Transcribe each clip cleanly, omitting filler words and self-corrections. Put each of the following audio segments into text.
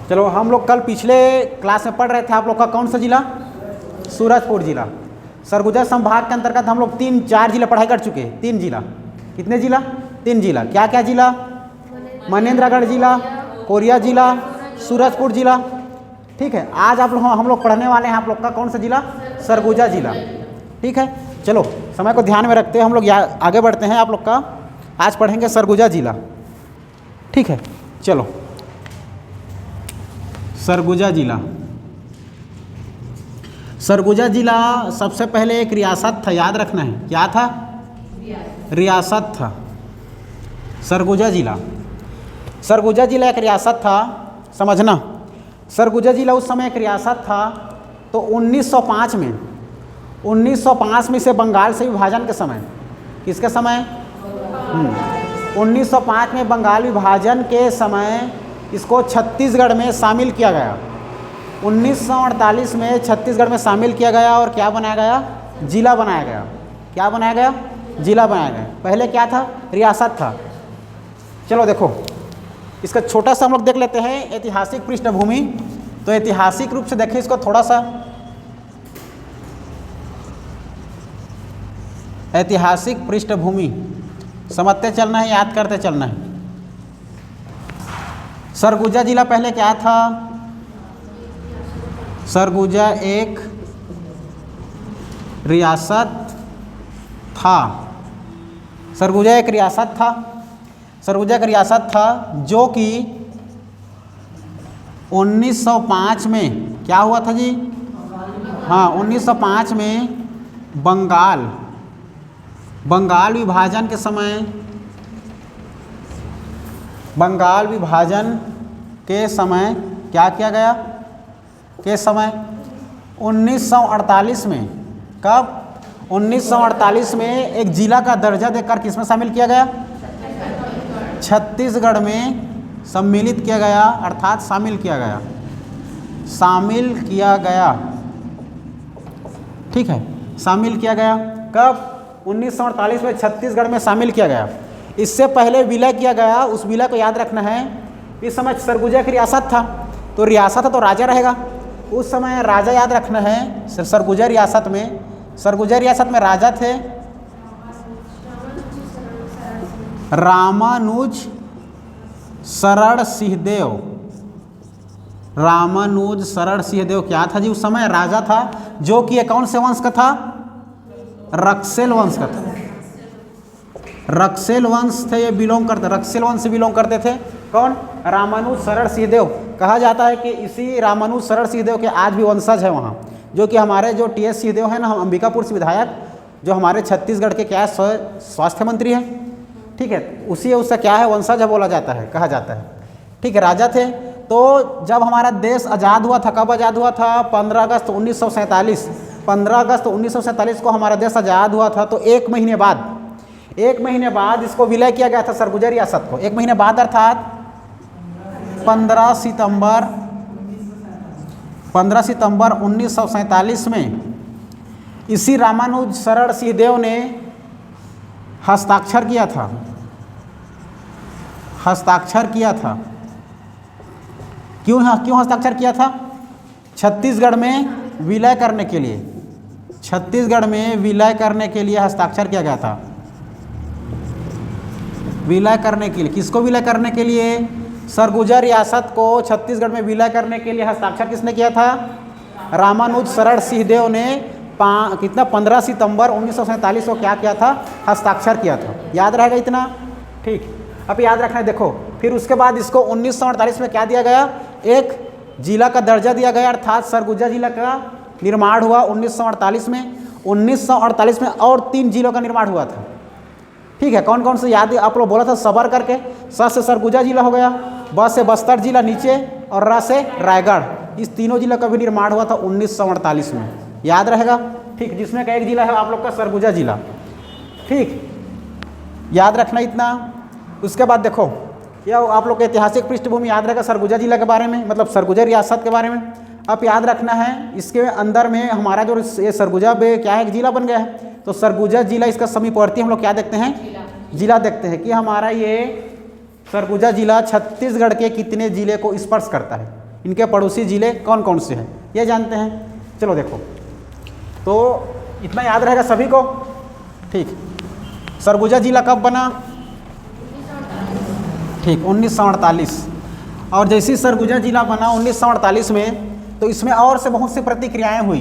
चलो, हम लोग कल पिछले क्लास में पढ़ रहे थे आप लोग का कौन सा जिला, सूरजपुर जिला। सरगुजा संभाग के अंतर्गत हम लोग 3-4 जिला पढ़ाई कर चुके हैं। 3 जिला, कितने जिला? 3 जिला। क्या क्या जिला? मनेंद्रगढ़ जिला, कोरिया जिला, सूरजपुर जिला। ठीक है, आज हम लोग पढ़ने वाले हैं आप लोग का कौन सा जिला, सरगुजा जिला। ठीक है, चलो समय को ध्यान में रखते हुए हम लोग आगे बढ़ते हैं। आप लोग का आज पढ़ेंगे सरगुजा जिला। ठीक है, चलो सरगुजा जिला। सरगुजा जिला सबसे पहले एक रियासत था, याद रखना है। क्या था? रियासत था सरगुजा जिला। सरगुजा जिला एक रियासत था, समझना। सरगुजा जिला उस समय एक रियासत था। तो 1905 में इसे बंगाल से विभाजन के समय, किसके समय? 1905 में बंगाल विभाजन के समय इसको छत्तीसगढ़ में शामिल किया गया। 1948 में छत्तीसगढ़ में शामिल किया गया और क्या बनाया गया? जिला बनाया गया। क्या बनाया गया? जिला बनाया गया। पहले क्या था? रियासत था। चलो देखो, इसका छोटा सा हम लोग देख लेते हैं ऐतिहासिक पृष्ठभूमि। तो ऐतिहासिक रूप से देखिए इसको थोड़ा सा। ऐतिहासिक पृष्ठभूमि समझते चलना है, याद करते चलना है। सरगुजा जिला पहले क्या था? सरगुजा एक रियासत था। सरगुजा एक रियासत था। सरगुजा एक रियासत था जो कि 1905 में क्या हुआ था जी? हाँ, 1905 में बंगाल विभाजन के समय, बंगाल विभाजन के समय क्या किया गया? के समय 1948 में, कब? 1948 में एक जिला का दर्जा देकर किसमें शामिल किया गया? छत्तीसगढ़ में सम्मिलित किया गया, अर्थात शामिल किया गया। शामिल किया गया, ठीक है, शामिल किया गया। कब? 1948 में छत्तीसगढ़ में शामिल किया गया। इससे पहले विलय किया गया। उस विलय को याद रखना है। इस समय सरगुजा की रियासत था, तो रियासत है तो राजा रहेगा। उस समय राजा याद रखना है। सरगुजा रियासत में राजा थे रामानुज शरण सिंहदेव। रामानुज शरण सिंहदेव क्या था जी? उस समय राजा था, जो कि कौन से वंश का था? रक्सेल वंश का था। रक्सेल वंश थे, ये बिलोंग करते, रक्सेल वंश से बिलोंग करते थे। कौन? रामानुज शरण सिंहदेव। कहा जाता है कि इसी रामानुज शरण सिंहदेव के आज भी वंशज है वहाँ, जो कि हमारे जो TS सिंहदेव है ना, हम अंबिकापुर से विधायक, जो हमारे छत्तीसगढ़ के क्या स्वास्थ्य मंत्री हैं, ठीक है, उसका क्या है? वंशज है बोला जाता है, कहा जाता है। ठीक है, राजा थे। तो जब हमारा देश आज़ाद हुआ था, कब आज़ाद हुआ था? 15 अगस्त 1947। 15 अगस्त 1947 को हमारा देश आज़ाद हुआ था। तो एक महीने बाद इसको विलय किया गया था, सरगुजा रियासत को। 1 महीने बाद, अर्थात 15 सितंबर 1947 में इसी रामानुज शरण सिंहदेव ने हस्ताक्षर किया था। क्यों हस्ताक्षर किया था? छत्तीसगढ़ में विलय करने के लिए। छत्तीसगढ़ में विलय करने के लिए हस्ताक्षर किया गया था। विलय करने के लिए, किसको विलय करने के लिए? सरगुजा रियासत को छत्तीसगढ़ में विलय करने के लिए हस्ताक्षर किसने किया था? रामानुज शरण सिंहदेव ने 15 सितंबर 1947 को क्या किया था? हस्ताक्षर किया था। याद रहेगा इतना? ठीक, अब याद रखना है। देखो, फिर उसके बाद इसको 1948 में क्या दिया गया? एक जिला का दर्जा दिया गया, अर्थात सरगुजा जिला का निर्माण हुआ 1948 में। 1948 में और 3 जिलों का निर्माण हुआ था। ठीक है, कौन कौन से याद आप लोग बोला था? सबर करके, स से सरगुजा जिला हो गया, ब से बस्तर जिला नीचे, और र से रायगढ़। इस तीनों जिलों का भी निर्माण हुआ था 1948 में। याद रहेगा? ठीक, जिसमें का एक जिला है आप लोग का सरगुजा जिला। ठीक, याद रखना इतना। उसके बाद देखो, यह आप लोग का ऐतिहासिक पृष्ठभूमि याद रहेगा सरगुजा जिला के बारे में, मतलब सरगुजा रियासत के बारे में। अब याद रखना है, इसके अंदर में हमारा जो ये सरगुजा क्या है, एक जिला बन गया है। तो सरगुजा जिला, इसका समीपवर्ती हम लोग क्या देखते हैं? जिला देखते हैं कि हमारा ये सरगुजा जिला छत्तीसगढ़ के कितने जिले को स्पर्श करता है? इनके पड़ोसी जिले कौन कौन से हैं ये जानते हैं। चलो देखो, तो इतना याद रहेगा सभी को, ठीक। सरगुजा जिला कब बना? ठीक, 1948। और जैसे सरगुजा जिला बना 1948 में, तो इसमें और से बहुत सी प्रतिक्रियाएं हुई,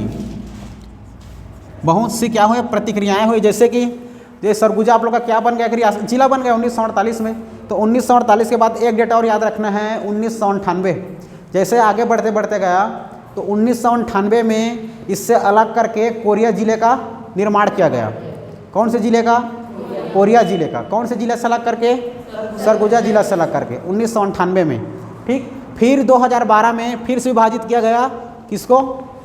बहुत सी क्या हुई प्रतिक्रियाएं हुई। जैसे कि ये सरगुजा आप लोग का क्या बन गया, रियासत जिला बन गया 1948 में। तो 1948 के बाद एक डेटा और याद रखना है 1998। जैसे आगे बढ़ते बढ़ते गया तो 1998 में इससे अलग करके कोरिया जिले का निर्माण किया गया। कौन से जिले का? कोरिया जिले का। कौन से जिले से अलग करके? सरगुजा जिला से अलग करके 1998 में, ठीक। फिर 2012 में फिर से विभाजित किया गया, किसको?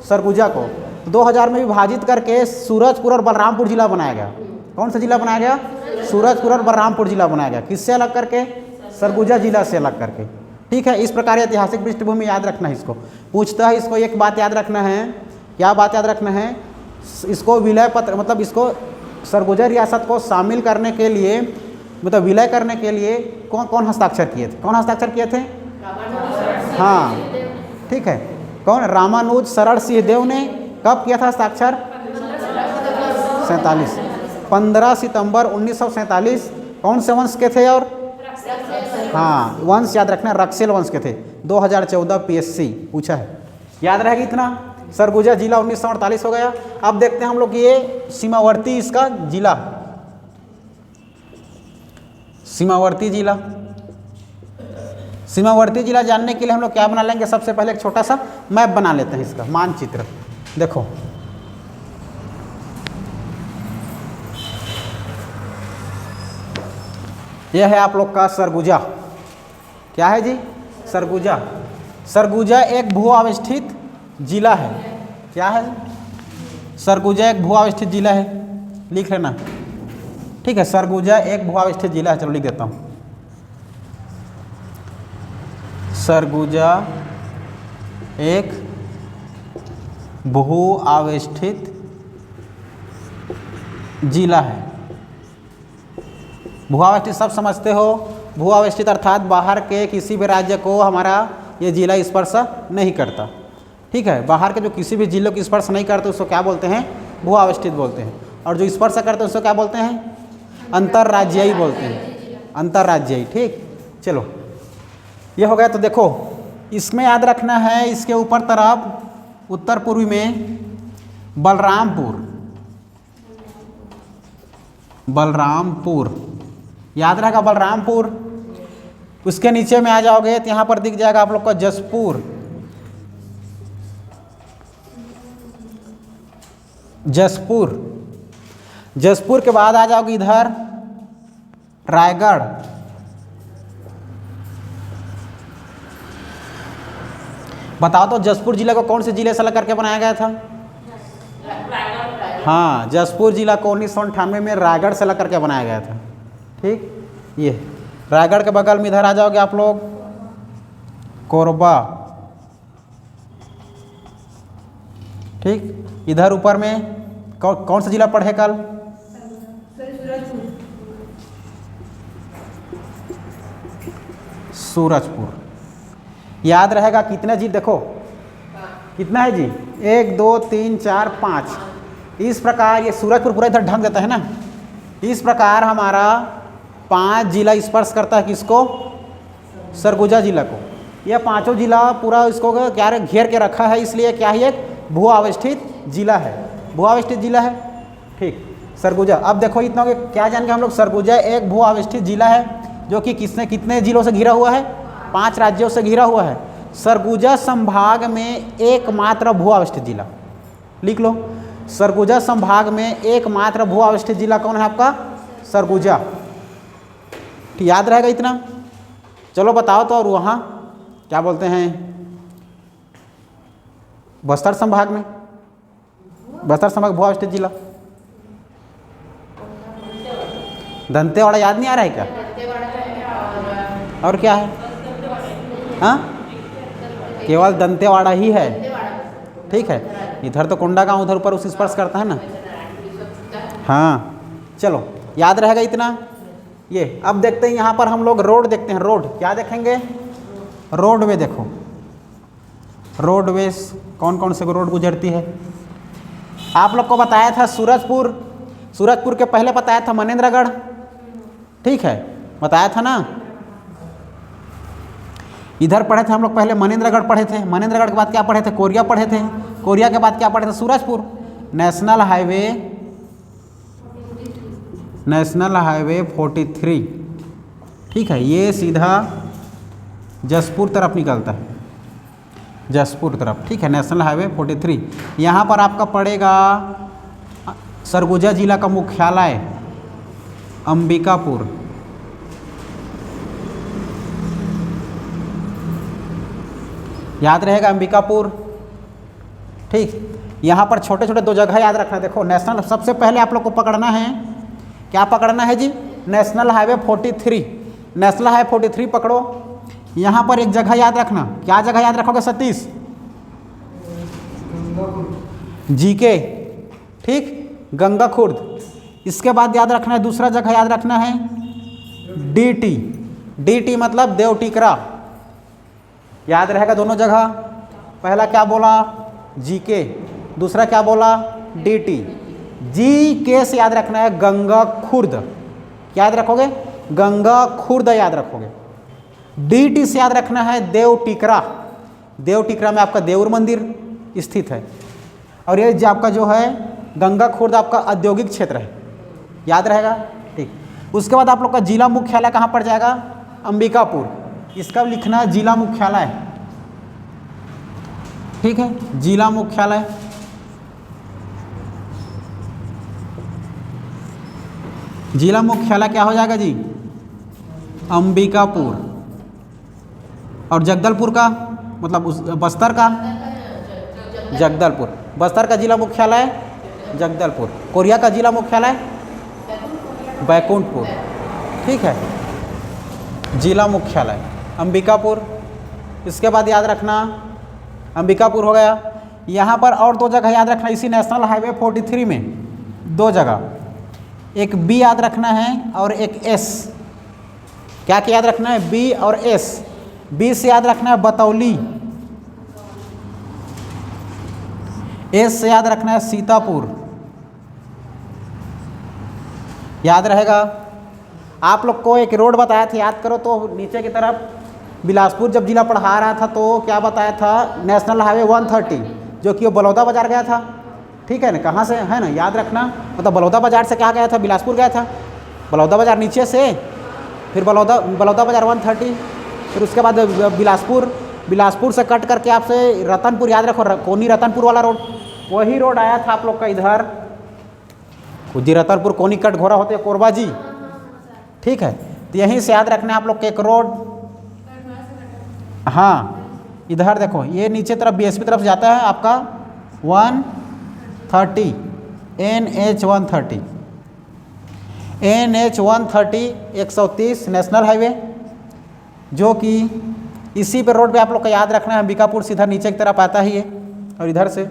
सरगुजा को। 2000 में विभाजित करके सूरजपुर और बलरामपुर जिला बनाया गया। कौन सा जिला बनाया गया? सूरजपुर और बलरामपुर जिला बनाया गया। किससे अलग करके? सरगुजा जिला से अलग करके, ठीक है। इस प्रकार ऐतिहासिक पृष्ठभूमि याद रखना है। इसको पूछता है, इसको एक बात याद रखना है। क्या बात याद रखना है? इसको विलय पत्र, मतलब इसको सरगुजा रियासत को शामिल करने के लिए, मतलब विलय करने के लिए कौन कौन हस्ताक्षर किए थे? कौन हस्ताक्षर किए थे? हाँ, ठीक है। कौन? रामानुज शरण सिंहदेव ने कब किया था हस्ताक्षर? 47, 15 सितंबर 1947। कौन से वंश के थे? और हाँ, वंश याद रखना, रक्सेल वंश के थे। 2014 PSC पूछा है, याद रहेगा इतना। सरगुजा जिला 1948 हो गया। अब देखते हैं हम लोग ये सीमावर्ती इसका जिला, सीमावर्ती जिला। सीमावर्ती जिला जानने के लिए हम लोग क्या बना लेंगे? सबसे पहले एक छोटा सा मैप बना लेते हैं, इसका मानचित्र। देखो, यह है आप लोग का सरगुजा। क्या है जी? सरगुजा। सरगुजा एक भू अवस्थित जिला है। क्या है? सरगुजा एक भू अवस्थित जिला है, लिख लेना, ठीक है। सरगुजा एक भू अवस्थित जिला है। चलो लिख देता हूँ, सरगुजा एक भू अवस्थित जिला है। भू अवस्थित सब समझते हो। भू अवस्थित अर्थात बाहर के किसी भी राज्य को हमारा ये जिला स्पर्श नहीं करता, ठीक है। बाहर के जो किसी भी जिलों की स्पर्श नहीं करते उसको क्या बोलते हैं? भू अवस्थित बोलते हैं। और जो स्पर्श करते हैं उसको क्या बोलते हैं? अंतर्राज्यीय बोलते हैं, अंतर्राज्यीय, ठीक। चलो, ये हो गया। तो देखो, इसमें याद रखना है, इसके ऊपर तरफ उत्तर पूर्वी में बलरामपुर, बलरामपुर याद रहेगा, बलरामपुर। उसके नीचे में आ जाओगे तो यहाँ पर दिख जाएगा आप लोग का जसपुर, जसपुर। जसपुर के बाद आ जाओगे इधर रायगढ़, बताओ तो जसपुर जिला को कौन से जिले से अलग करके बनाया गया था? हाँ, जसपुर जिला को 1998 में रायगढ़ से अलग करके बनाया गया था, ठीक। ये रायगढ़ के बगल में इधर आ जाओगे आप लोग कोरबा, ठीक। इधर ऊपर में कौन सा जिला पढ़े कल? सूरजपुर। याद रहेगा कितने जी? देखो कितना है जी? 1 2 3 4 5। इस प्रकार ये सूरजपुर पूरा इधर ढंग देता है ना। इस प्रकार हमारा 5 जिला स्पर्श करता है किसको? सरगुजा जिला को। यह पांचों जिला पूरा इसको क्या घेर के रखा है, इसलिए क्या है? एक भू अवस्थित जिला है, भू अवस्थित जिला है, ठीक। सरगुजा। अब देखो इतना क्या जान के हम लोग, सरगुजा एक भू अवस्थित जिला है जो कि कितने जिलों से घिरा हुआ है? 5 राज्यों से घिरा हुआ है। सरगुजा संभाग में एकमात्र भू अवस्थित जिला, लिख लो। सरगुजा संभाग में एकमात्र भू अवस्थित जिला कौन है आपका? सरगुजा। याद रहेगा इतना। चलो बताओ तो, और वहाँ क्या बोलते हैं? बस्तर संभाग में, बस्तर संभाग भू अवस्थित जिला दंतेवाड़ा। याद नहीं आ रहा है क्या? और क्या है? हाँ, केवल दंतेवाड़ा ही है, ठीक है। इधर तो कोंडागांव उधर ऊपर उसी स्पर्श करता है ना। हाँ, चलो याद रहेगा इतना। ये अब देखते हैं यहाँ पर हम लोग रोड देखते हैं। रोड क्या देखेंगे? रोडवे देखो, रोडवेज कौन कौन से रोड गुजरती है। आप लोग को बताया था सूरजपुर, सूरजपुर के पहले बताया था मनेंद्रगढ़, ठीक है, बताया था ना। इधर पढ़े थे हम लोग पहले मनेंद्रगढ़ पढ़े थे, मनेंद्रगढ़ के बाद क्या पढ़े थे? कोरिया पढ़े थे, कोरिया के बाद क्या पढ़े थे? सूरजपुर। नेशनल हाईवे 43, ठीक है, ये सीधा जसपुर तरफ निकलता है, जसपुर तरफ, ठीक है, नेशनल हाईवे 43। यहाँ पर आपका पड़ेगा सरगुजा जिला का मुख्यालय अंबिकापुर, याद रहेगा अंबिकापुर, ठीक। यहाँ पर छोटे छोटे दो जगह याद रखना। देखो नेशनल, सबसे पहले आप लोग को पकड़ना है, क्या पकड़ना है जी? नेशनल हाईवे 43, नेशनल हाईवे 43 पकड़ो। यहाँ पर एक जगह याद रखना, क्या जगह याद रखोगे सतीश? जीके, ठीक, गंगा खुर्द। इसके बाद याद रखना है, दूसरा जगह याद रखना है डीटी, डीटी मतलब देव टीकरा, याद रहेगा दोनों जगह। पहला क्या बोला? जीके, दूसरा क्या बोला? डीटी। जीके से याद रखना है गंगा खुर्द, क्या याद रखोगे? गंगा खुर्द याद रखोगे। डीटी से याद रखना है देव टीकरा, देव टीकरा में आपका देऊर मंदिर स्थित है। और ये जो आपका जो है गंगा खुर्द आपका औद्योगिक क्षेत्र है, याद रहेगा, ठीक। उसके बाद आप लोग का जिला मुख्यालय कहाँ पड़ जाएगा? अंबिकापुर, इसका लिखना जिला मुख्यालय, ठीक है, जिला मुख्यालय। जिला मुख्यालय क्या हो जाएगा जी? अंबिकापुर। और जगदलपुर का मतलब उस बस्तर का जगदलपुर, बस्तर का जिला मुख्यालय जगदलपुर। कोरिया का जिला मुख्यालय बैकुंठपुर, ठीक है, जिला मुख्यालय अंबिकापुर। इसके बाद याद रखना अंबिकापुर हो गया। यहाँ पर और दो जगह याद रखना, इसी नेशनल हाईवे 43 में दो जगह, एक बी याद रखना है और एक एस। क्या क्या याद रखना है? बी और एस। बी से याद रखना है बतौली, एस से याद रखना है सीतापुर, याद रहेगा। आप लोग को एक रोड बताया था, याद करो तो, नीचे की तरफ बिलासपुर जब जिला पढ़ा रहा था तो क्या बताया था? नेशनल हाईवे 130, जो कि वो बलौदा बाजार गया था, ठीक है ना, कहाँ से है ना, याद रखना। मतलब बलौदा बाजार से क्या गया था? बिलासपुर गया था, बलौदा बाजार नीचे से, फिर बलौदा बाजार 130, फिर उसके बाद बिलासपुर से कट करके आपसे रतनपुर, याद रखो, कोनी रतनपुर वाला रोड, वही रोड आया था आप लोग का इधर जी, रतनपुर कोनी कट घोरा होते हैं कोरबा जी, ठीक है। तो यहीं से याद रखना है आप लोग के एक रोड, हाँ, इधर देखो, ये नीचे तरफ बीएसपी तरफ जाता है आपका 130, NH 130, NH 130 130 नेशनल हाईवे, जो कि इसी पे रोड पे आप लोग का याद रखना है अंबिकापुर सीधा नीचे की तरफ आता ही है। और इधर से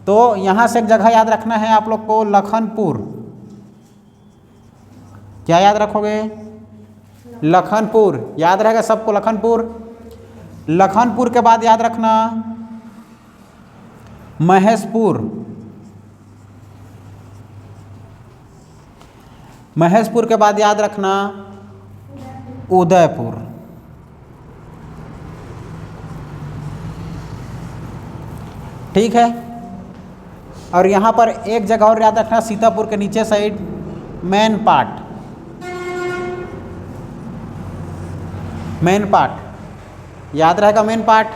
तो यहाँ से एक जगह याद रखना है आप लोग को लखनपुर, क्या याद रखोगे? लखनपुर, याद रहेगा सबको लखनपुर। लखनपुर के बाद याद रखना महेशपुर, महेशपुर के बाद याद रखना उदयपुर, ठीक है। और यहाँ पर एक जगह और याद रखना सीतापुर के नीचे side main part, main part, याद रहेगा मेन पार्ट।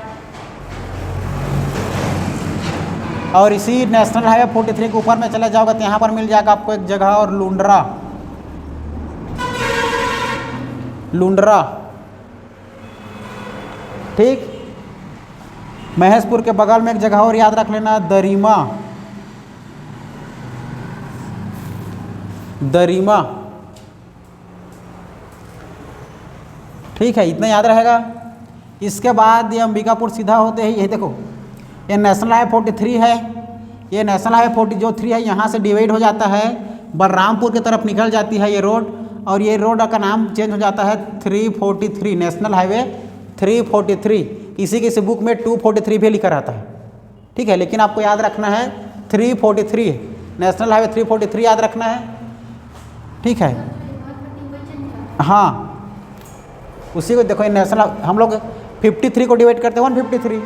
और इसी नेशनल हाईवे 43 के ऊपर में चले जाओगे तो यहाँ पर मिल जाएगा आपको एक जगह और लुंड्रा, ठीक। महेशपुर के बगल में एक जगह और याद रख लेना दरीमा, ठीक है, इतना याद रहेगा। इसके बाद ये अंबिकापुर सीधा होते ही, ये देखो, ये नेशनल हाईवे 43 है, ये नेशनल हाईवे 43 है, यहाँ से डिवाइड हो जाता है, बलरामपुर की तरफ निकल जाती है ये रोड, और ये रोड का नाम चेंज हो जाता है 343, नेशनल हाईवे 343। किसी किसी बुक में 243 भी लिखा रहता है, ठीक है, लेकिन आपको याद रखना है 343 है, नेशनल हाईवे 343 याद रखना है, ठीक है। हाँ, उसी को देखो, नेशनल हम लोग 53 को डिवाइड करते 153,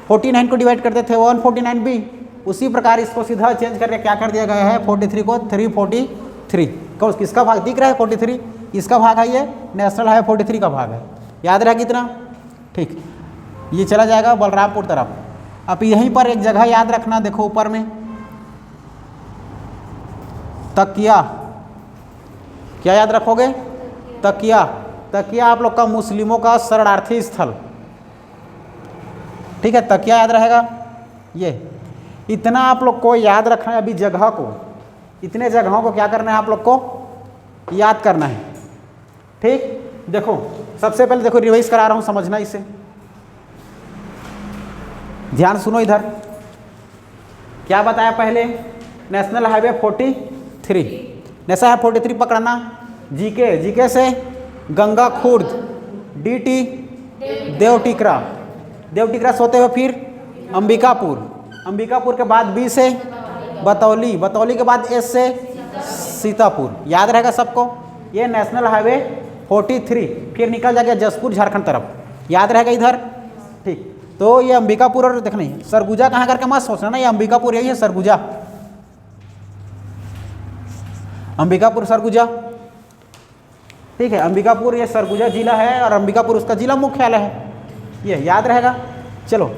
49 को डिवाइड करते थे 149B। उसी प्रकार इसको सीधा चेंज करके क्या कर दिया गया है, 43 को 343। किसका भाग दिख रहा है 43, इसका भाग है, ये नेशनल हाईवे 43 का भाग है। याद रहा कितना, ठीक। ये चला जाएगा बलरामपुर तरफ। अब यहीं पर एक जगह याद रखना, देखो ऊपर में तकिया, क्या याद रखोगे, तकिया। तकिया आप लोग का मुस्लिमों का शरणार्थी स्थल, ठीक है, तकिया याद रहेगा। ये इतना आप लोग को याद रखना है। अभी जगह को, इतने जगहों को क्या करना है आप लोग को, याद करना है, ठीक। देखो सबसे पहले देखो रिवाइज करा रहा हूं, समझना इसे, ध्यान सुनो इधर। क्या बताया पहले, नेशनल हाईवे 43, नेशनल हाईवे 43 पकड़ना। जीके, जीके से गंगा खुर्द, डीटी देवटिकरा, देवटिकरा से होते हुए फिर अंबिकापुर, अंबिकापुर के बाद बी से बतौली, बतौली के बाद एस से सीतापुर। याद रहेगा सबको, ये नेशनल हाईवे 43 फिर निकल जाएगा जसपुर झारखंड तरफ, याद रहेगा इधर, ठीक। तो ये अंबिकापुर और देखना ही सरगुजा कहाँ करके मत सोचना ना, ये अंबिकापुर यही है सरगुजा, अंबिकापुर सरगुजा, ठीक है। अंबिकापुर ये सरगुजा जिला है और अंबिकापुर उसका जिला मुख्यालय है, ये याद रहेगा। चलो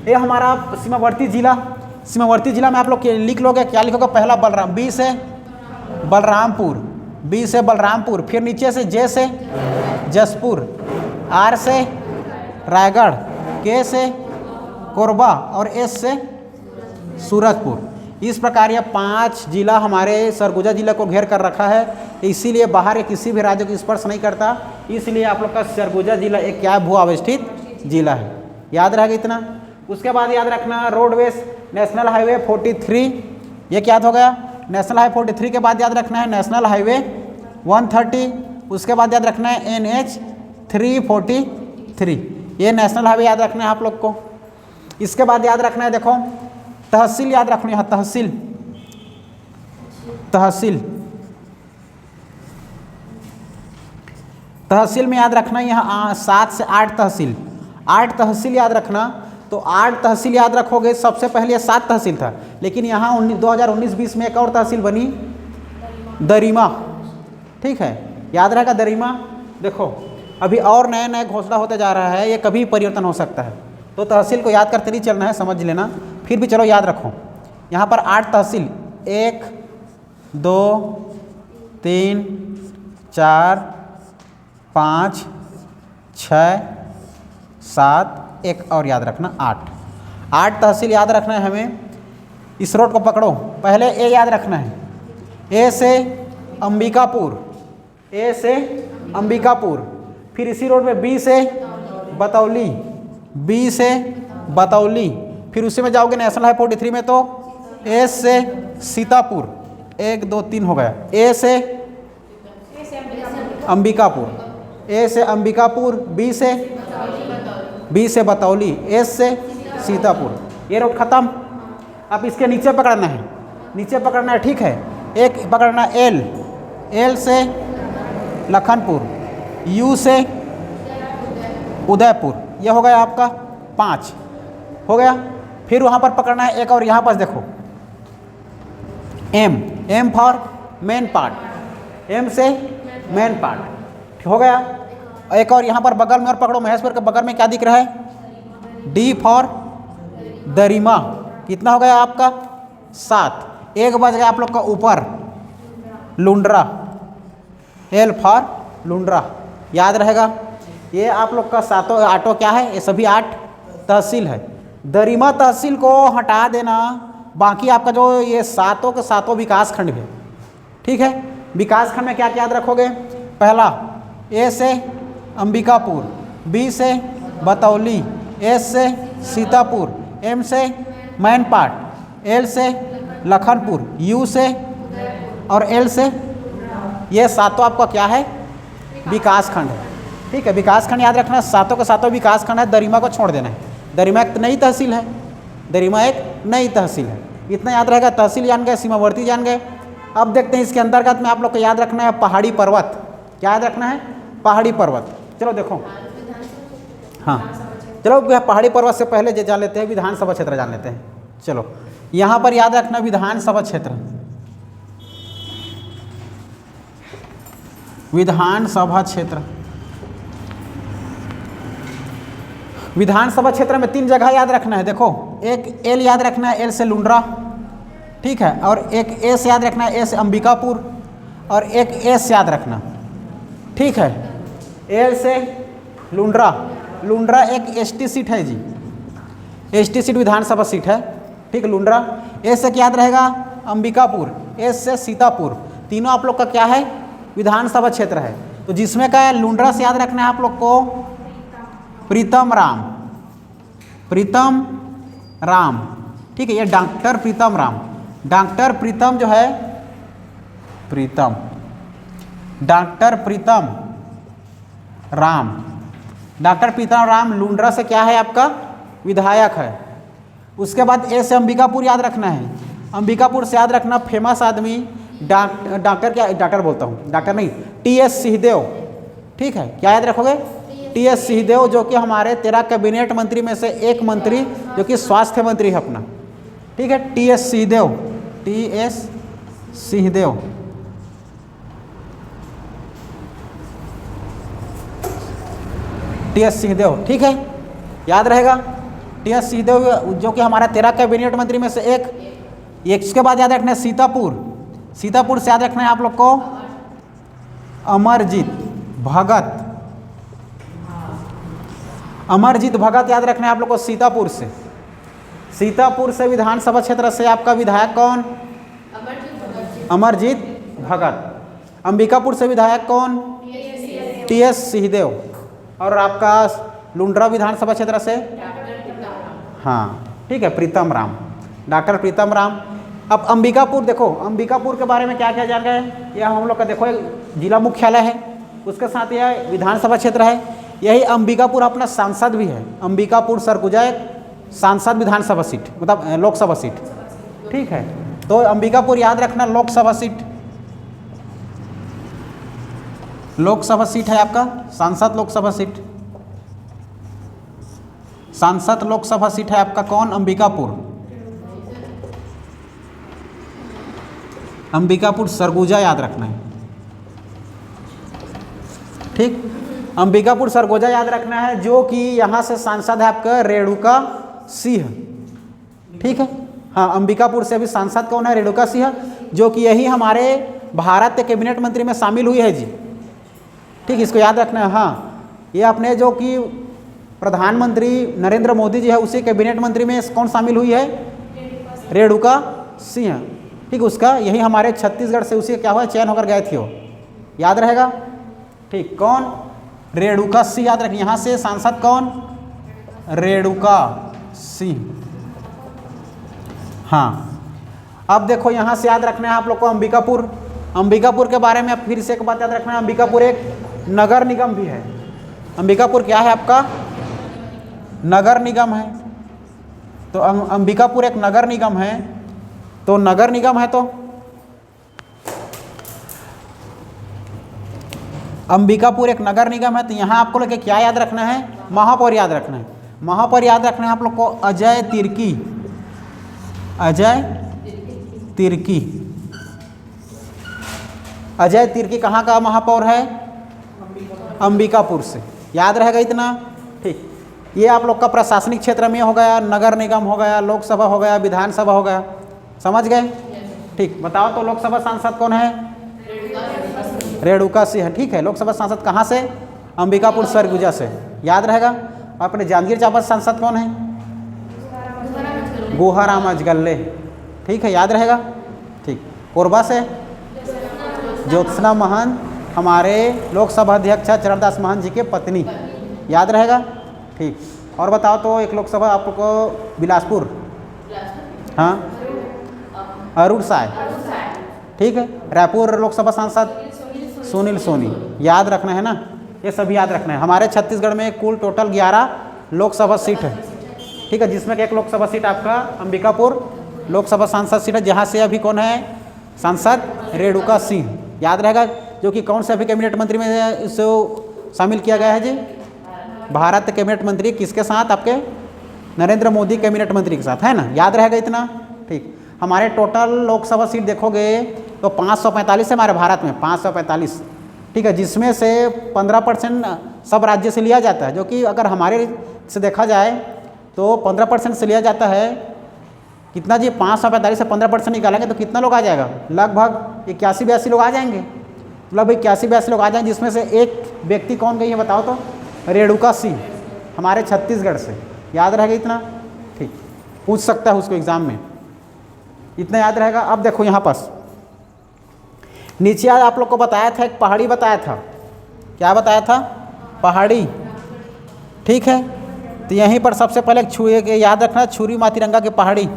ये हमारा सीमावर्ती जिला, सीमावर्ती जिला में आप लोग लिख लोगे, क्या लिखोगे, पहला बलराम, बी से बलरामपुर, बी से बलरामपुर, फिर नीचे से जे से जसपुर, आर से रायगढ़, के से कोरबा और एस से सूरजपुर। इस प्रकार यह 5 जिला हमारे सरगुजा जिला को घेर कर रखा है, इसीलिए बाहर या किसी भी राज्य को स्पर्श नहीं करता, इसलिए आप लोग का सरगुजा जिला एक क्या भू अवस्थित जिला है, याद रहेगा इतना। उसके बाद याद रखना रोडवेज, नेशनल हाईवे 43, ये क्या हो गया, नेशनल हाईवे 43 के बाद याद रखना है नेशनल हाईवे 130, उसके बाद याद रखना है NH 343, ये नेशनल हाईवे याद रखना है आप लोग को। इसके बाद याद रखना है, देखो तहसील याद रखनी है, तहसील, तहसील, तहसील में याद रखना यहाँ 7 से 8 तहसील, 8 तहसील याद रखना। तो 8 तहसील याद रखोगे, सबसे पहले 7 तहसील था, लेकिन यहाँ 2019-20 में एक और तहसील बनी, दरिमा, ठीक है, याद रहेगा दरिमा। देखो अभी और नए नए घोषणा होते जा रहा है, ये कभी परिवर्तन हो सकता है, तो तहसील को याद करते नहीं चलना है, समझ लेना। फिर भी चलो याद रखो, यहाँ पर 8 तहसील, 1 2 3 4 5 6 7, एक और याद रखना 8 तहसील याद रखना है हमें। इस रोड को पकड़ो, पहले ए याद रखना है, ए से अंबिकापुर, ए से अंबिकापुर, फिर इसी रोड में बी से बतौली, बी से बतौली, फिर उसी में जाओगे नेशनल हाईवे 43 में तो एस से सीतापुर, 1 2 3 हो गया, ए से अंबिकापुर, ए से अंबिकापुर, बी से बतौली, एस से सीतापुर, ये रोड खत्म। अब इसके नीचे पकड़ना है, नीचे पकड़ना है, ठीक है। एक पकड़ना एल, एल से लखनपुर, यू से उदयपुर, ये हो गया आपका 5 हो गया। फिर वहाँ पर पकड़ना है एक और, यहाँ पर देखो M, M for main part, M से मेन पार्ट हो गया। एक और यहाँ पर बगल में और पकड़ो, महेशपुर के बगल में क्या दिख रहा है, डी फॉर दरिमा, कितना हो गया आपका 7। एक बज गया आप लोग का ऊपर लुंड्रा, एल फॉर लुंड्रा, याद रहेगा। ये आप लोग का 8 क्या है, ये सभी 8 तहसील है। दरिमा तहसील को हटा देना, बाकी आपका जो ये 7 के 7 विकास खंड है, ठीक है। विकास खंड में क्या क्या याद रखोगे, पहला ए से अंबिकापुर, बी से बतौली, एस से सीतापुर, एम से मैनपाट, एल से लखनपुर, यू से और एल से ये सातों आपका क्या है, विकास खंड है। ठीक है, विकास खंड याद रखना, सातों के सातों विकास खंड है, दरिमा को छोड़ देना है। दरिमा एक नई तहसील है, दरिमा एक नई तहसील है, इतना याद रहेगा। तहसील जान गए, सीमावर्ती जान गए। अब देखते हैं इसके अंतर्गत में आप लोग को याद रखना है पहाड़ी पर्वत। क्या याद रखना है, पहाड़ी पर्वत। चलो देखो, हाँ चलो पहाड़ी पर्वत से पहले जान लेते हैं विधानसभा क्षेत्र जान लेते हैं। चलो यहाँ पर याद रखना विधानसभा क्षेत्र, विधानसभा क्षेत्र। विधानसभा क्षेत्र में 3 जगह याद रखना है। देखो, एक एल याद रखना है, एल से लुंड्रा, ठीक है, और एक ए से याद रखना है, ए से अंबिकापुर, और एक एस याद रखना, ठीक है। एल से लुंड्रा, लुंड्रा एक एसटी सीट है जी, एसटी सीट विधानसभा सीट है, ठीक है, लुंड्रा। ए से क्या याद रहेगा, अंबिकापुर, एस से सीतापुर, तीनों आप लोग का क्या है, विधानसभा क्षेत्र है। तो जिसमें का है लुंड्रा से याद रखना है आप लोग को प्रीतम राम, प्रीतम राम, ठीक है, ये डॉक्टर प्रीतम राम, डॉक्टर प्रीतम जो है, प्रीतम, डॉक्टर प्रीतम राम, डॉक्टर प्रीतम राम लुंड्रा से क्या है आपका विधायक है। उसके बाद ए से अंबिकापुर याद रखना है, अंबिकापुर से याद रखना फेमस आदमी डॉक्टर, क्या डॉक्टर बोलता हूँ, डॉक्टर नहीं, टीएस सिंहदेव, ठीक है, क्या याद रखोगे, टीएस सिंहदेव, जो कि हमारे 13 कैबिनेट मंत्री में से एक मंत्री, जो कि स्वास्थ्य मंत्री है अपना, ठीक है, TS Singhdeo, TS Singhdeo, TS Singhdeo, ठीक है, याद रहेगा टीएस सिंहदेव, जो कि हमारा 13 कैबिनेट मंत्री में से एक। इसके बाद याद रखना है सीतापुर, सीतापुर से याद रखना है आप लोग को अमरजीत भगत, अमरजीत भगत याद रखना है आप लोग को सीतापुर से। सीतापुर से विधानसभा क्षेत्र से आपका विधायक कौन, अमरजीत भगत। अंबिकापुर से विधायक कौन, टीएस सिंहदेव। और आपका लुंड्रा विधानसभा क्षेत्र से, हाँ ठीक है, प्रीतम राम, डॉक्टर प्रीतम राम। अब अंबिकापुर देखो, अंबिकापुर के बारे में क्या क्या जान गए, यह हम लोग का देखो एक जिला मुख्यालय है, उसके साथ यह विधानसभा क्षेत्र है। यही अंबिकापुर अपना सांसद भी है, अंबिकापुर सरगुजा एक सांसद विधानसभा सीट, मतलब लोकसभा सीट, ठीक है। तो अंबिकापुर याद रखना लोकसभा सीट, लोकसभा सीट है आपका, सांसद लोकसभा सीट, सांसद लोकसभा सीट है आपका कौन, अंबिकापुर, अंबिकापुर सरगुजा याद रखना है, ठीक, अंबिकापुर सरगुजा याद रखना है। जो कि यहाँ से सांसद है आपका रेणुका सिंह, ठीक है, हाँ अंबिकापुर से भी सांसद कौन है, रेणुका सिंह, जो कि यही हमारे भारत के कैबिनेट मंत्री में शामिल हुई है जी, ठीक, इसको याद रखना है। हाँ, ये अपने जो कि प्रधानमंत्री नरेंद्र मोदी जी है, उसी कैबिनेट मंत्री में कौन शामिल हुई है, रेणुका सिंह, ठीक, उसका यही हमारे छत्तीसगढ़ से उसी क्या हुआ, चयन होकर गए थे वो, याद रहेगा, ठीक, कौन, रेणुका सिंह याद रखिए। यहाँ से सांसद कौन, रेणुका सिंह, हाँ। अब देखो यहाँ से याद रखना है आप लोग को अंबिकापुर, अंबिकापुर के बारे में फिर से एक बात याद रखना है, अंबिकापुर एक नगर निगम भी है, अंबिकापुर क्या है आपका, नगर निगम है। तो अंबिकापुर एक नगर निगम है, तो नगर निगम है तो अंबिकापुर एक नगर निगम है, तो यहाँ आपको लोग क्या याद रखना है, महापौर याद रखना है, महापौर याद रखना है आप लोग को अजय तिर्की, अजय तिर्की, अजय तिर्की कहाँ का महापौर है, अंबिकापुर से, याद रहेगा इतना, ठीक। ये आप लोग का प्रशासनिक क्षेत्र में हो गया, नगर निगम हो गया, लोकसभा हो गया, विधानसभा हो गया, समझ गए, ठीक। बताओ तो लोकसभा सांसद कौन है, रेणुका सिंह, ठीक है। लोकसभा सांसद कहाँ से, अंबिकापुर सरगुजा से, याद रहेगा। अपने जांजगीर चांपा सांसद कौन है, गुहाराम अजगल्ले, ठीक है, याद रहेगा, ठीक। कोरबा से ज्योत्सना महंत, हमारे लोकसभा अध्यक्ष चरणदास महंत जी के पत्नी, याद रहेगा, ठीक। और बताओ तो एक लोकसभा आपको बिलासपुर, हाँ अरुण साय, ठीक है। रायपुर लोकसभा सांसद सुनील सोनी, याद रखना है ना, ये सभी याद रखना है। हमारे छत्तीसगढ़ में कुल टोटल 11 लोकसभा सीट है, ठीक है, जिसमें एक लोकसभा सीट आपका अंबिकापुर लोकसभा सांसद सीट है, जहाँ से अभी कौन है सांसद रेणुका सिंह, याद रहेगा, जो कि कौन से अभी कैबिनेट मंत्री में इसे शामिल किया गया है जी, भारत कैबिनेट मंत्री किसके साथ, आपके नरेंद्र मोदी कैबिनेट मंत्री के साथ, है ना, याद रहेगा इतना, ठीक। हमारे टोटल लोकसभा सीट देखोगे तो 545 है हमारे भारत में, 545, ठीक है, जिसमें से 15% सब राज्य से लिया जाता है, जो कि अगर हमारे से देखा जाए तो 15% से लिया जाता है, कितना जी, 545 से 15% निकालेंगे तो कितना लोग आ जाएगा, लगभग 81-82 लोग आ जाएंगे, लगभग 81-82 लोग आ जाएंगे, जिसमें से एक व्यक्ति कौन गई है बताओ तो, रेणुका सिंह, हमारे छत्तीसगढ़ से, याद रहेगा इतना, ठीक, पूछ सकता है उसको एग्जाम में, इतना याद रहेगा। अब देखो यहाँ पास नीचे आज आप लोग को बताया था, एक पहाड़ी बताया था, क्या बताया था, पहाड़ी, ठीक है, तो यहीं पर सबसे पहले एक याद रखना, छुरी मातीरंगा की पहाड़ी,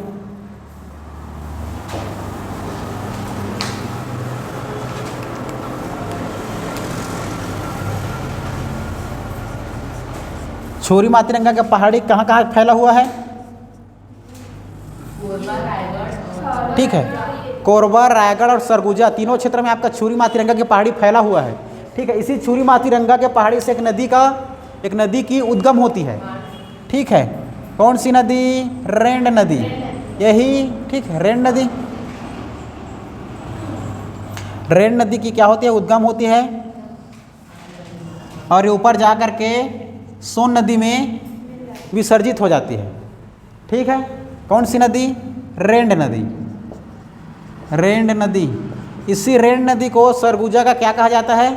छुरी मातीरंगा का पहाड़ी कहाँ कहाँ फैला हुआ है, ठीक है, कोरबा, रायगढ़ और सरगुजा तीनों क्षेत्र में आपका छुरी मातीरंगा की पहाड़ी फैला हुआ है, ठीक है। इसी छुरी मातीरंगा के पहाड़ी से एक नदी की उद्गम होती है, ठीक है, कौन सी नदी, रेंड नदी, यही, ठीक है, रेंड नदी, रेंड नदी की क्या होती है, उद्गम होती है, और ये ऊपर जा कर के सोन नदी में विसर्जित हो जाती है, ठीक है, कौन सी नदी, रेंड नदी, रेंड नदी। इसी रेंड नदी को सरगुजा का क्या कहा जाता है,